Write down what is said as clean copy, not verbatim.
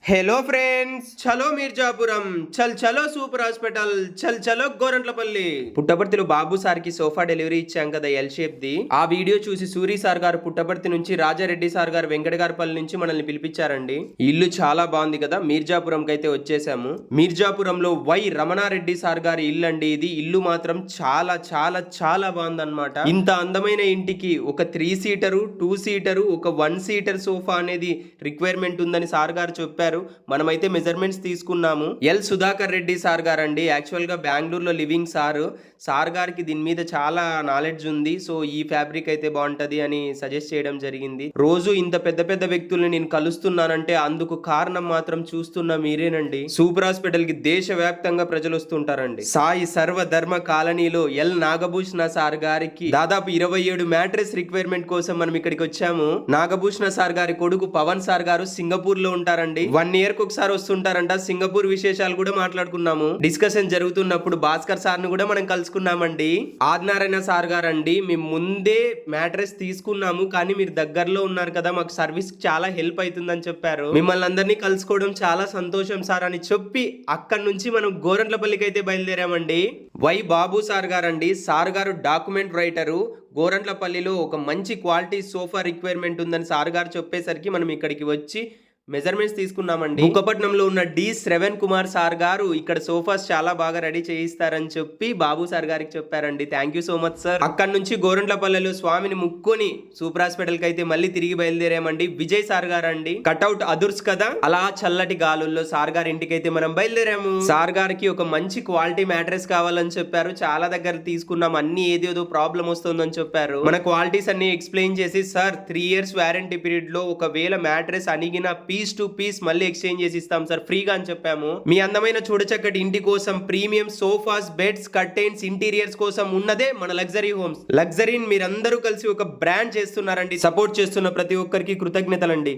Hello friends, చలో మీర్జాపురం, చల్ చలో సూపర్ హాస్పిటల్, చల్ చలో గోరంట్లపల్లి. పుట్టపర్తిలో బాబు సార్ కి సోఫా డెలివరీ ఇచ్చాం కదా, ఎల్ షేప్ ది. ఆ వీడియో చూసి సూరి సార్ గారు పుట్టపర్తి నుంచి, రాజారెడ్డి సార్ గారు వెంకటగారపల్లి నుంచి మనల్ని పిలిపించారండి. ఇల్లు చాలా బాగుంది కదా, మీర్జాపురం కైతే వచ్చేసాము. మీర్జాపురంలో వై రమణారెడ్డి సార్ గారి ఇల్లు అండి ఇది. ఇల్లు మాత్రం చాలా చాలా చాలా బాగుంది అనమాట. ఇంత అందమైన ఇంటికి ఒక 3 సీటరు, 2 సీటరు, ఒక 1 సీటర్ సోఫా అనేది రిక్వైర్మెంట్ ఉందని సార్ గారు చెప్పారు. మనమైతే మెజర్మెంట్స్ తీసుకున్నాము. ఎల్ సుధాకర్ రెడ్డి సార్ గారండి, యాక్చువల్ గా బెంగళూరులో లివింగ్ సార్ గారికి దీని మీద చాలా నాలెడ్జ్ ఉంది. సో ఈ ఫ్యాబ్రిక్ అయితే బాగుంటది అని సజెస్ట్ చేయడం జరిగింది. రోజు ఇంత పెద్ద పెద్ద వ్యక్తుల్ని నేను కలుస్తున్నానంటే అందుకు కారణం మాత్రం చూస్తున్న మీరేనండి. సూపర్ హాస్పిటల్ కి దేశవ్యాప్తంగా ప్రజలు వస్తుంటారండి. సాయి సర్వధర్మ కాలనీలో ఎల్ నాగభూషణ సార్ గారికి దాదాపు 27 మ్యాట్రెస్ రిక్వైర్మెంట్ కోసం మనం ఇక్కడికి వచ్చాము. నాగభూషణ సార్ గారి కొడుకు పవన్ సార్ గారు సింగపూర్ లో ఉంటారండి. 1 ఇయర్ కి ఒకసారి వస్తుంటారంట. సింగపూర్ విశేషాలు కూడా మాట్లాడుకున్నాము. డిస్కషన్ జరుగుతున్నప్పుడు భాస్కర్ సార్ ను కూడా మనం కలుసుకున్నామండి. ఆదినారాయణ సార్ గారండి, మేము ముందే మ్యాట్రెస్ తీసుకున్నాము, కానీ మీరు దగ్గరలో ఉన్నారు కదా, మాకు సర్వీస్ చాలా హెల్ప్ అవుతుందని చెప్పారు. మిమ్మల్ని అందరినీ కలుసుకోవడం చాలా సంతోషం సార్ అని చెప్పి అక్కడి నుంచి మనం గోరంట్లపల్లికి అయితే బయలుదేరామండి. వై బాబు సార్ గారండి, సార్ గారు డాక్యుమెంట్ రైటరు. గోరంట్లపల్లిలో ఒక మంచి క్వాలిటీ సోఫా రిక్వైర్మెంట్ ఉందని సార్ గారు చెప్పేసరికి మనం ఇక్కడికి వచ్చి మెజర్మెంట్స్ తీసుకున్నామండి. బుక్కపట్నంలో ఉన్న డి శ్రవణ్ కుమార్ సార్ గారు ఇక్కడ సోఫాస్ చాలా బాగా రెడీ చేయిస్తారని చెప్పి బాబు సార్ గారికి చెప్పారండి. Thank you so much sir. అక్కడ నుంచి గోరంట్లపల్లిలో స్వామిని ముక్కొని సూపర్ హాస్పిటల్ కి అయితే మళ్ళీ తిరిగి బయలుదేరామండి. విజయ్ సార్ గారు అండి, కట్అవుట్ అదుర్స్ కదా, అలా చల్లటి గాలుల్లో సార్ గారి ఇంటికి అయితే మనం బయలుదేరాము. సార్ గారికి ఒక మంచి క్వాలిటీ మ్యాట్రెస్ కావాలని చెప్పారు. చాలా దగ్గర తీసుకున్నాం, అన్ని ఏదేదో ప్రాబ్లం వస్తుందని చెప్పారు. మన క్వాలిటీస్ అన్ని ఎక్స్ప్లెయిన్ చేసి, సార్ 3 ఇయర్స్ వారంటీ పీరియడ్ లో ఒకవేళ మ్యాట్రెస్ అణిగిన పీస్ టు పీస్ మళ్ళీ ఎక్స్చేంజ్ చేసి ఇస్తాం సార్ ఫ్రీగా అని చెప్పాము. మీ అందమైన చూడచక్కటి ఇంటి కోసం premium sofas, beds, curtains, interiors కోసం ఉన్నదే మన లగ్జరీ హోమ్స్. లగ్జరీని మీరందరూ కలిసి ఒక బ్రాండ్ చేస్తున్నారండి. సపోర్ట్ చేస్తున్న ప్రతి ఒక్కరికి కృతజ్ఞతలండి.